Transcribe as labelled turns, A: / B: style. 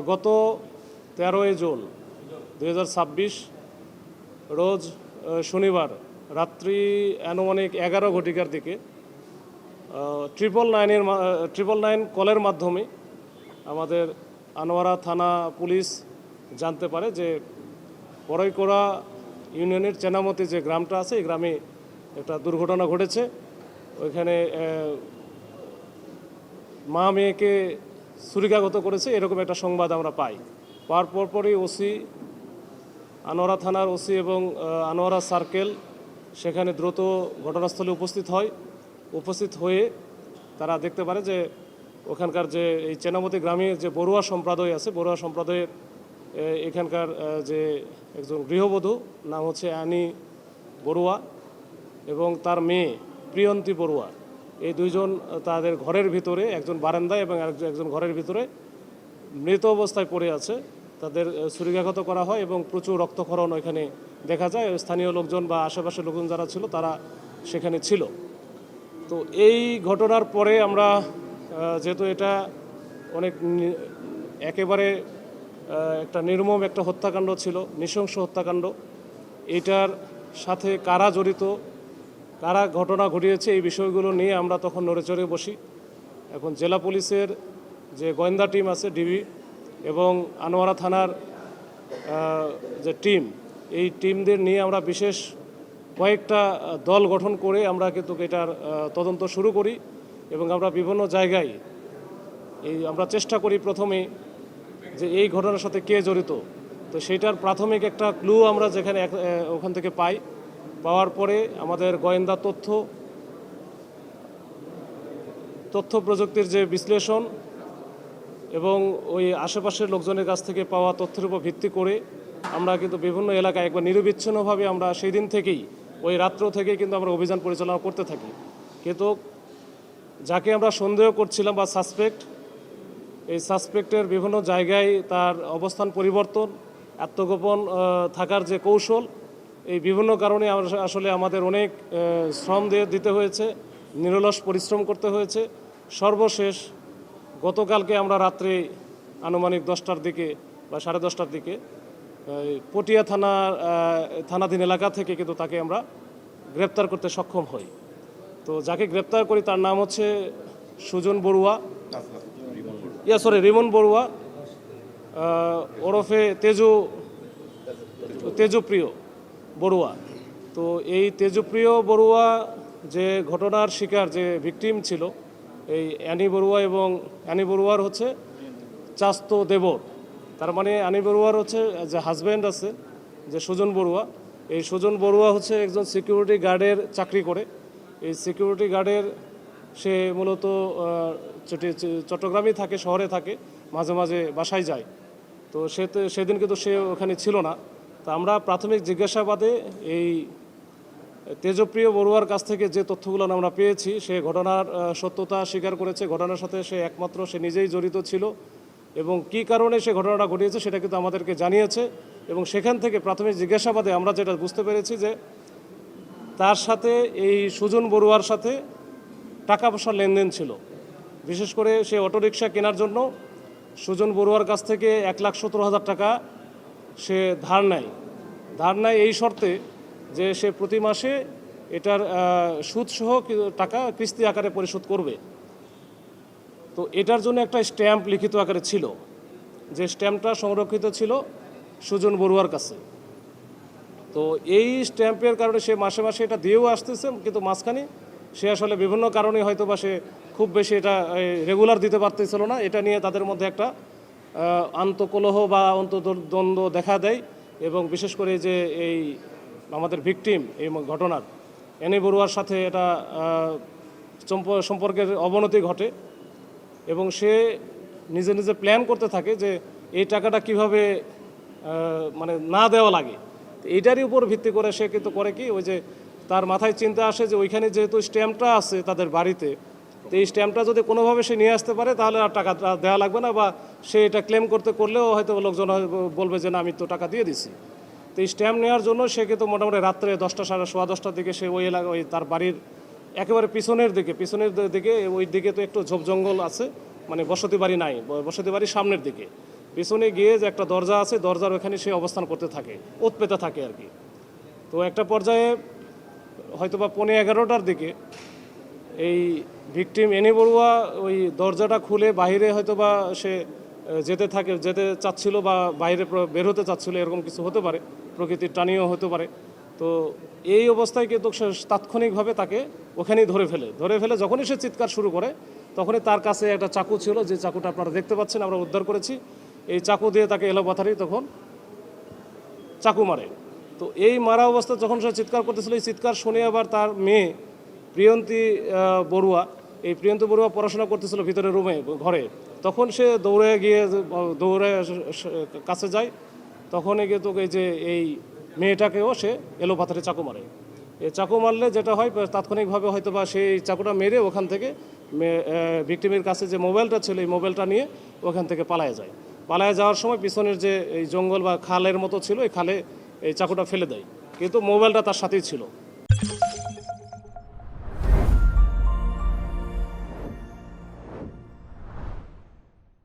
A: গত 13ই জুন 2026 রোজ শনিবার রাত্রি আনুমানিক 11 ঘটিকার দিকে 999 কলের মাধ্যমে আমাদের আনোয়ারা থানা পুলিশ জানতে পারে যে বড়ইকোড়া ইউনিয়নের চেনামতি যে গ্রামটা আছে এই গ্রামে একটা দুর্ঘটনা ঘটেছে। ওইখানে মা মেয়েকে ছুরিকাঘাত করেছে এরকম একটা সংবাদ আমরা পাই। পাওয়ার পরপরই ওসি, আনোয়ারা থানার ওসি এবং আনোয়ারা সার্কেল সেখানে দ্রুত ঘটনাস্থলে উপস্থিত হয়ে তারা দেখতে পারে যে ওখানকার যে এই চেনামতি গ্রামের যে বড়ুয়া সম্প্রদায় আছে, বড়ুয়া সম্প্রদায়ের এখানকার যে একজন গৃহবধূ নাম হচ্ছে আনি বড়ুয়া এবং তার মেয়ে প্রিয়ন্তী বড়ুয়া, এই দুইজন তাদের ঘরের ভিতরে, একজন বারান্দায় এবং একজন ঘরের ভিতরে মৃত অবস্থায় পড়ে আছে। তাদের ছুরিকাঘাত করা হয় এবং প্রচুর রক্তক্ষরণ ওইখানে দেখা যায়। স্থানীয় লোকজন বা আশেপাশের লোকজন যারা ছিল তারা সেখানে ছিল। তো এই ঘটনার পরে আমরা যেহেতু এটা অনেক একেবারে একটা নির্মম একটা হত্যাকাণ্ড ছিল, নৃশংস হত্যাকাণ্ড, এটার সাথে কারা জড়িত, কারা ঘটনা ঘটিয়েছে এই বিষয়গুলো নিয়ে আমরা তখন নড়েচড়ে বসি। এখন জেলা পুলিশের যে গোয়েন্দা টিম আছে ডিবি এবং আনোয়ারা থানার যে টিম, এই টিমদের নিয়ে আমরা বিশেষ কয়েকটা দল গঠন করে আমরা কিন্তু এটার তদন্ত শুরু করি এবং আমরা বিভিন্ন জায়গায় আমরা চেষ্টা করি প্রথমে যে এই ঘটনার সাথে কে জড়িত। তো সেইটার প্রাথমিক একটা ক্লু আমরা যেখানে ওখান থেকে পাওয়ার পরে আমাদের গোয়েন্দা তথ্য প্রযুক্তির যে বিশ্লেষণ এবং ওই আশেপাশের লোকজনের কাছ থেকে পাওয়া তথ্যের উপর ভিত্তি করে আমরা কিন্তু বিভিন্ন এলাকায় একবার নিরবিচ্ছিন্নভাবে আমরা সেই দিন থেকেই ওই রাত্র থেকেই কিন্তু আমরা অভিযান পরিচালনা করতে থাকি। কিন্তু যাকে আমরা সন্দেহ করছিলাম বা এই সাসপেক্টের বিভিন্ন জায়গায় তার অবস্থান পরিবর্তন, আত্মগোপন থাকার যে কৌশল, এই বিভিন্ন কারণে আসলে আমাদের অনেক শ্রম দিতে হয়েছে, নিরলস পরিশ্রম করতে হয়েছে। সর্বশেষ গতকালকে আমরা রাত্রে আনুমানিক 10টার দিকে বা 10:30টার দিকে পটিয়া থানাধীন এলাকা থেকে কিন্তু তাকে আমরা গ্রেপ্তার করতে সক্ষম হই। তো যাকে গ্রেপ্তার করি তার নাম হচ্ছে রিমন বড়ুয়া ওরফে তেজপ্রিয় বড়ুয়া। তো এই তেজপ্রিয় বড়ুয়া যে ঘটনার শিকার যে ভিকটিম ছিল এই অ্যানি বড়ুয়া এবং অ্যানি বড়ুয়ার হচ্ছে চাস্তো দেবর, তার মানে অ্যানি বড়ুয়ার হচ্ছে যে হাজব্যান্ড আছে যে সুজন বড়ুয়া, এই সুজন বড়ুয়া হচ্ছে একজন সিকিউরিটি গার্ডের চাকরি করে। এই সিকিউরিটি গার্ডের সে মূলত চট্টগ্রামেই থাকে, শহরে থাকে, মাঝে মাঝে বাসায় যায়। তো সেদিন কিন্তু সে ওখানে ছিল না। তা আমরা প্রাথমিক জিজ্ঞাসাবাদে এই তেজপ্রিয় বড়ুয়ার কাছ থেকে যে তথ্যগুলো আমরা পেয়েছি সে ঘটনার সত্যতা স্বীকার করেছে। ঘটনার সাথে সে একমাত্র সে নিজেই জড়িত ছিল এবং কী কারণে সে ঘটনাটা ঘটিয়েছে সেটা কিন্তু আমাদেরকে জানিয়েছে। এবং সেখান থেকে প্রাথমিক জিজ্ঞাসাবাদে আমরা যেটা বুঝতে পেরেছি যে তার সাথে এই সুজন বড়ুয়ার সাথে টাকা পয়সার লেনদেন ছিল। বিশেষ করে সে অটোরিকশা কেনার জন্য সুজন বড়ুয়ার কাছ থেকে 1,17,000 টাকা সে ধার নেয় এই শর্তে যে সে প্রতি মাসে এটার সুদসহ টাকা কিস্তি আকারে পরিশোধ করবে। তো এটার জন্য একটা স্ট্যাম্প লিখিত আকারে ছিল, যে স্ট্যাম্পটা সংরক্ষিত ছিল সুজন বড়ুয়ার কাছে। তো এই স্ট্যাম্পের কারণে সে মাসে মাসে এটা দিয়েও আসতেছে, কিন্তু মাঝখানে সে আসলে বিভিন্ন কারণে হয়তো বা সে খুব বেশি এটা রেগুলার দিতে পারতেছিল না। এটা নিয়ে তাদের মধ্যে একটা আন্তঃকলহ বা অন্তর্দ্বন্দ্ব দেখা দেয় এবং বিশেষ করে যে এই আমাদের ভিকটিম এই ঘটনার অ্যানি বড়ুয়ার সাথে এটা সম্পর্কের অবনতি ঘটে এবং সে নিজে প্ল্যান করতে থাকে যে এই টাকাটা কিভাবে মানে না দেওয়া লাগে। এইটারই উপর ভিত্তি করে সে কিন্তু করে কি, ওই যে তার মাথায় চিন্তা আসে যে ওইখানে যেহেতু স্ট্যাম্পটা আছে তাদের বাড়িতে, তো এই স্ট্যাম্পটা যদি কোনোভাবে সে নিয়ে আসতে পারে তাহলে আর টাকা দেওয়া লাগবে না, বা সে এটা ক্লেম করলেও হয়তো লোকজন বলবে যে না আমি তো টাকা দিয়ে দিছি। তো এই স্ট্যাম্প নেওয়ার জন্য সে কিন্তু মোটামুটি রাত্রে 10টা 10:15টার দিকে সে ওই এলাকা ওই তার বাড়ির একেবারে পিছনের দিকে ওই দিকে তো একটু ঝোপ জঙ্গল আছে, মানে বসতি বাড়ি নাই, বসতি বাড়ির সামনের দিকে পিছনে গিয়ে যে একটা দরজা আছে, দরজার ওখানে সে অবস্থান করতে থাকে, ওত পেতে থাকে আর কি। তো একটা পর্যায়ে হয়তোবা 11:15টার দিকে এই ভিকটিম এনি বড়ুয়া ওই দরজাটা খুলে বাইরে হয়তোবা সে যেতে চাচ্ছিল বা বাইরে বের হতে চাচ্ছিল, এরকম কিছু হতে পারে, প্রকৃতির টানিও হতে পারে। তো এই অবস্থায় কিন্তু সে তাৎক্ষণিকভাবে তাকে ওখানেই ধরে ফেলে যখনই সে চিৎকার শুরু করে, তখনই তার কাছে একটা চাকু ছিল, যে চাকুটা আপনারা দেখতে পাচ্ছেন, আমরা উদ্ধার করেছি। এই চাকু দিয়ে তাকে এলোপাথারি তখন চাকু মারে। তো এই মারা অবস্থা যখন সে চিৎকার করতেছিল, এই চিৎকার শুনে আবার তার মেয়ে প্রিয়ন্তী বড়ুয়া, এই প্রিয়ন্তী বড়ুয়া পড়াশোনা করতেছিল ভিতরে রুমে, ঘরে। তখন সে দৌড়ে কাছে যায়। তখনই কিন্তু এই যে এই মেয়েটাকেও সে এলোপাথারি চাকু মারে। এই চাকু মারলে যেটা হয়, তাৎক্ষণিকভাবে হয়তো বা সেই চাকুটা মেরে ওখান থেকে ভিকটিমের কাছে যে মোবাইলটা ছিল, এই মোবাইলটা নিয়ে ওখান থেকে পালায় যায়। পালায় যাওয়ার সময় পিছনের যে এই জঙ্গল বা খালের মতো ছিল, এই খালে এই চাকুটা ফেলে দেয়, কিন্তু মোবাইলটা তার সাথেই ছিল।